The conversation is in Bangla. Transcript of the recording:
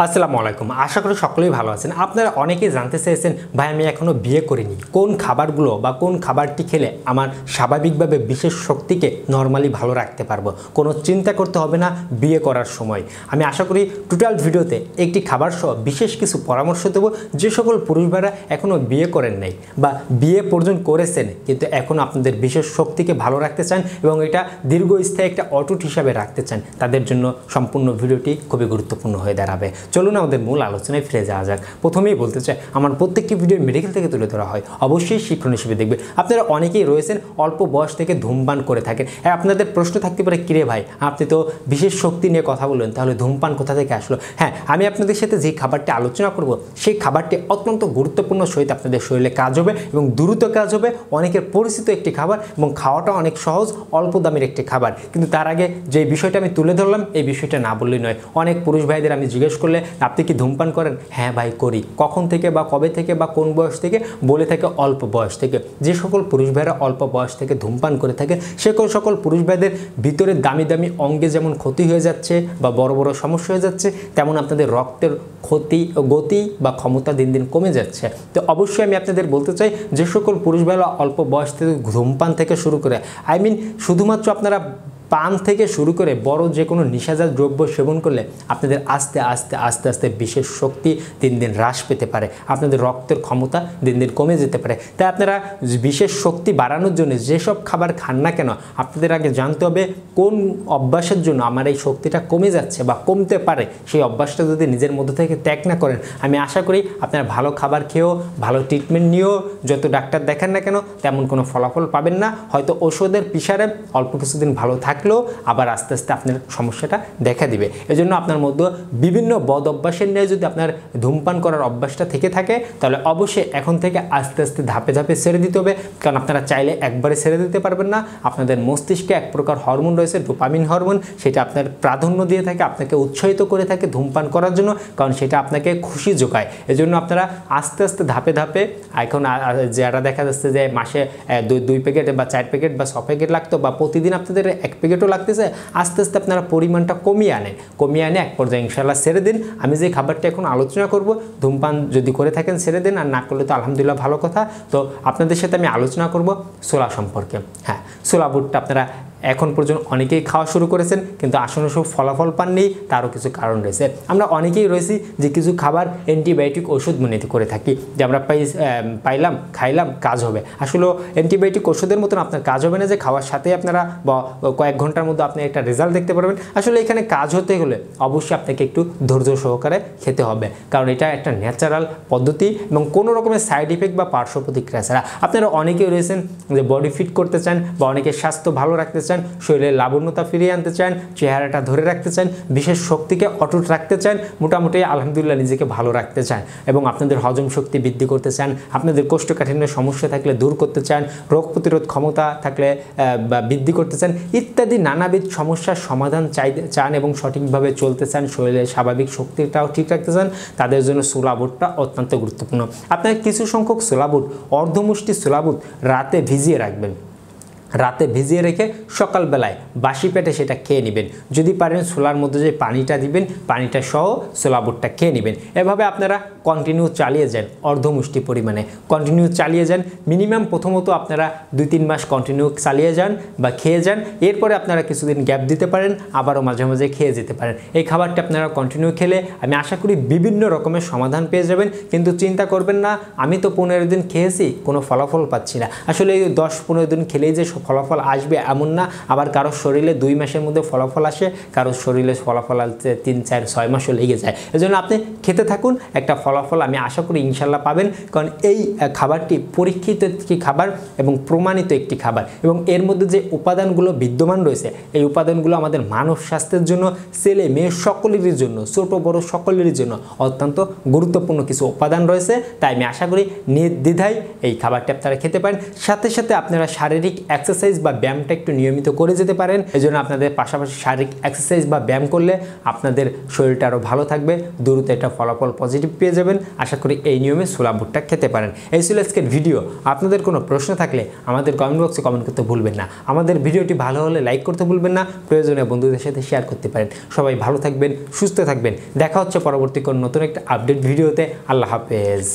আসসালামু আলাইকুম। আশা করি সকলেই ভালো আছেন। আপনারা অনেকেই জানতে চেয়েছেন, ভাই আমি এখনো বিয়ে করিনি, কোন খাবারগুলো বা কোন খাবারটি খেলে আমার স্বাভাবিকভাবে বিশেষ শক্তিকে নরমালি ভালো রাখতে পারবো, কোনো চিন্তা করতে হবে না বিয়ে করার সময়। আমি আশা করি টোটাল ভিডিওতে একটি খাবার সহ বিশেষ কিছু পরামর্শ দেবো, যে সকল পুরুষ ভাইরা এখনও বিয়ে করেন নাই বা বিয়ে পর্যন্ত করেছেন কিন্তু এখনও আপনাদের বিশেষ শক্তিকে ভালো রাখতে চান এবং এটা দীর্ঘস্থায়ী একটা অটুট হিসাবে রাখতে চান, তাদের জন্য সম্পূর্ণ ভিডিওটি খুবই গুরুত্বপূর্ণ হয়ে দাঁড়াবে। চলুন আমাদের মূল আলোচনায় ফিরে যাওয়া যাক। প্রথমেই বলতে চাই, আমার প্রত্যেকটি ভিডিও মেডিকেল থেকে তুলে ধরা হয়, অবশ্যই শিক্ষণ হিসেবে দেখবে। আপনারা অনেকেই রয়েছেন অল্প বয়স থেকে ধূমপান করে থাকেন। আপনাদের প্রশ্ন থাকতে পারে, কিরে ভাই আপনি তো বিশেষ শক্তি নিয়ে কথা বললেন, তাহলে ধূমপান কোথা থেকে আসলো? হ্যাঁ, আমি আপনাদের সাথে যে খাবারটি আলোচনা করব সেই খাবারটি অত্যন্ত গুরুত্বপূর্ণ সহিত আপনাদের শরীরে কাজ হবে এবং দ্রুত কাজ হবে। অনেকের পরিচিত একটি খাবার এবং খাওয়াটা অনেক সহজ, অল্প দামের একটি খাবার। কিন্তু তার আগে যে বিষয়টা আমি তুলে ধরলাম এই বিষয়টা না বললেই নয়। অনেক পুরুষ ভাইদের আমি জিজ্ঞেস করলে, আপনি কি ধূমপান করেন? হ্যাঁ ভাই করি। কখন থেকে বা কবে থেকে বা কোন বয়স থেকে? বলে থাকে অল্প বয়স থেকে। যে সকল পুরুষ ভাইরা অল্প বয়স থেকে ধূমপান করে থাকে সে সকল পুরুষ ভাইদের ভিতরে দামি দামি অঙ্গে যেমন ক্ষতি হয়ে যাচ্ছে বা বড় বড় সমস্যা হয়ে যাচ্ছে, তেমন আপনাদের রক্তের গতি বা ক্ষমতা দিন দিন কমে যাচ্ছে। তো অবশ্যই আমি আপনাদের বলতে চাই, যে সকল পুরুষ ভাইরা অল্প বয়স থেকে ধূমপান থেকে শুরু করে, শুধুমাত্র আপনারা পান থেকে শুরু করে বড় যে কোনো নিশাজাত দ্রব্য সেবন করলে আপনাদের আস্তে আস্তে আস্তে আস্তে বিশেষ শক্তি দিন দিন হ্রাস পেতে পারে, আপনাদের রক্তের ক্ষমতা দিন দিন কমে যেতে পারে। তাই আপনারা বিশেষ শক্তি বাড়ানোর জন্য যেসব খাবার খান না কেন, আপনাদের আগে জানতে হবে কোন অভ্যাসের জন্য আমার এই শক্তিটা কমে যাচ্ছে বা কমতে পারে। সেই অভ্যাসটা যদি নিজের মধ্যে থেকে ত্যাগ না করেন, আমি আশা করি আপনারা ভালো খাবার খেয়েও ভালো ট্রিটমেন্ট নিয়েও যত ডাক্তার দেখেন না কেন তেমন কোনো ফলাফল পাবেন না। হয়তো ওষুধের পিছারে অল্প কিছুদিন ভালো থাকলেও আবার আস্তে আস্তে আপনার সমস্যাটা দেখা দিবে। এজন্য আপনার মধ্যে বিভিন্ন বদ অভ্যাসের নিয়ে যদি আপনার ধূমপান করার অভ্যাসটা থেকে থাকে, তাহলে অবশ্যই এখন থেকে আস্তে আস্তে ধাপে ধাপে ছেড়ে দিতে হবে। কারণ আপনারা চাইলে একবারে ছেড়ে দিতে পারবেন না। আপনাদের মস্তিষ্কে এক প্রকার হরমোন রয়েছে, ডোপামিন হরমোন, সেটা আপনার প্রাধান্য দিয়ে থাকে, আপনাকে উৎসাহিত করে থাকে ধূমপান করার জন্য, কারণ সেটা আপনাকে খুশি যোগায়। এজন্য আপনারা আস্তে আস্তে ধাপে ধাপে, এখন যারা দেখা যাচ্ছে যে মাসে 2 প্যাকেট বা 4 প্যাকেট বা 6 প্যাকেট লাগতো বা প্রতিদিন আপনাদের 1 প্যাকেটও লাগতেছে, আস্তে আস্তে আপনারা পরিমাণটা কমিয়ে আনে এক পর্যায়ে ইনশাআল্লাহ ছেড়ে দিন। আমি যে খাবারটা এখন আলোচনা করব, ধূমপান যদি করে থাকেন ছেড়ে দিন, আর না করলে তো আলহামদুলিল্লাহ ভালো কথা। তো আপনাদের সাথে আমি আলোচনা করব ছোলা সম্পর্কে। হ্যাঁ, ছোলা বুটটা আপনারা এখন পর্যন্ত অনেকেই খাওয়া শুরু করেছেন কিন্তু আসলে সব ফলাফল পাননি, তারও কিছু কারণ রয়েছে। আমরা অনেকেই রয়েছি যে কিছু খাবার অ্যান্টিবায়োটিক ওষুধ মনে করে থাকি, যে আমরা পাইলাম খাইলাম কাজ হবে। আসলে অ্যান্টিবায়োটিক ওষুধের মতন আপনার কাজ হবে না যে খাওয়ার সাথে আপনারা বা কয়েক ঘন্টার মধ্যে আপনি একটা রেজাল্ট দেখতে পারবেন। আসলে এখানে কাজ হতে হলে অবশ্যই আপনাকে একটু ধৈর্য সহকারে খেতে হবে, কারণ এটা একটা ন্যাচারাল পদ্ধতি এবং কোনো রকমের সাইড ইফেক্ট বা পার্শ্ব প্রতিক্রিয়া ছাড়া। আপনারা অনেকেই রয়েছেন যে বডি ফিট করতে চান বা অনেকের স্বাস্থ্য ভালো রাখতে চান, শরীরের লাবণ্যতা ফিরিয়ে আনতে চান, চেহারাটা ধরে রাখতে চান, বিশেষ শক্তিকে অটুট রাখতে চান, মোটামুটি আলহামদুলিল্লাহ নিজেকে ভালো রাখতে চান এবং আপনাদের হজম শক্তি বৃদ্ধি করতে চান, আপনাদের কোষ্ঠকাঠিন্যের সমস্যা থাকলে দূর করতে চান, রোগ প্রতিরোধ ক্ষমতা থাকলে বৃদ্ধি করতে চান, ইত্যাদি নানাবিধ সমস্যার সমাধান চান এবং সঠিকভাবে চলতে চান, শরীরের স্বাভাবিক শক্তিটাও ঠিক রাখতে চান, তাদের জন্য ছোলা বুটটা অত্যন্ত গুরুত্বপূর্ণ। আপনার কিছু সংখ্যক ছোলা বুট, অর্ধমুষ্টি ছোলা বুট রাতে ভিজিয়ে রাখবেন। রাতে ভিজিয়ে রেখে সকালবেলায় বাসি পেটে সেটা খেয়ে নেবেন। যদি পারেন ছোলার মধ্যে যে পানিটা দিবেন, পানিটা সহ ছোলা বুটটা খেয়ে নেবেন। এভাবে আপনারা কন্টিনিউ চালিয়ে যান, অর্ধমুষ্টি পরিমাণে কন্টিনিউ চালিয়ে যান। মিনিমাম প্রথমত আপনারা 2-3 মাস কন্টিনিউ চালিয়ে যান বা খেয়ে যান। এরপরে আপনারা কিছুদিন গ্যাপ দিতে পারেন, আবারও মাঝে মাঝে খেয়ে যেতে পারেন। এই খাবারটা আপনারা কন্টিনিউ খেলে আমি আশা করি বিভিন্ন রকমের সমাধান পেয়ে যাবেন। কিন্তু চিন্তা করবেন না আমি তো 15 দিন খেয়েছি কোনো ফলাফল পাচ্ছি না। আসলে 10-15 দিন খেলেই যে ফলাফল আসবে এমন না। আবার কারোর শরীরে 2 মাসের মধ্যে ফলাফল আসে, কারোর শরীরে ফলাফল আসতে 3-4-6 মাসও লেগে যায়। এজন্য আপনি খেতে থাকুন, একটা ফলাফল আমি আশা করি ইনশাল্লাহ পাবেন। কারণ এই খাবারটি পরীক্ষিত একটি খাবার এবং প্রমাণিত একটি খাবার এবং এর মধ্যে যে উপাদানগুলো বিদ্যমান রয়েছে, এই উপাদানগুলো আমাদের মানব স্বাস্থ্যের জন্য, ছেলে মেয়ে সকলেরই জন্য, ছোট বড় সকলেরই জন্য অত্যন্ত গুরুত্বপূর্ণ কিছু উপাদান রয়েছে। তাই আমি আশা করি নির্দ্বিধায় এই খাবারটি আপনারা খেতে পারেন। সাথে সাথে আপনারা শারীরিক এক্সারসাইজ বা ব্যায়ামটা একটু নিয়মিত করে যেতে পারেন। এজন্য আপনাদের পাশাপাশি শারীরিক এক্সারসাইজ বা ব্যায়াম করলে আপনাদের শরীরটা আরও ভালো থাকবে, দ্রুত একটা ফলাফল পজিটিভ পেয়ে যাবেন। আশা করি এই নিয়মে ছোলা বুটটা খেতে পারেন। এই ছিল আজকের ভিডিও। আপনাদের কোনো প্রশ্ন থাকলে আমাদের কমেন্ট বক্সে কমেন্ট করতে ভুলবেন না। আমাদের ভিডিওটি ভালো হলে লাইক করতে ভুলবেন না, প্রয়োজনে বন্ধুদের সাথে শেয়ার করতে পারেন। সবাই ভালো থাকবেন, সুস্থ থাকবেন। দেখা হচ্ছে পরবর্তী কোনো নতুন একটা আপডেট ভিডিওতে। আল্লাহ হাফেজ।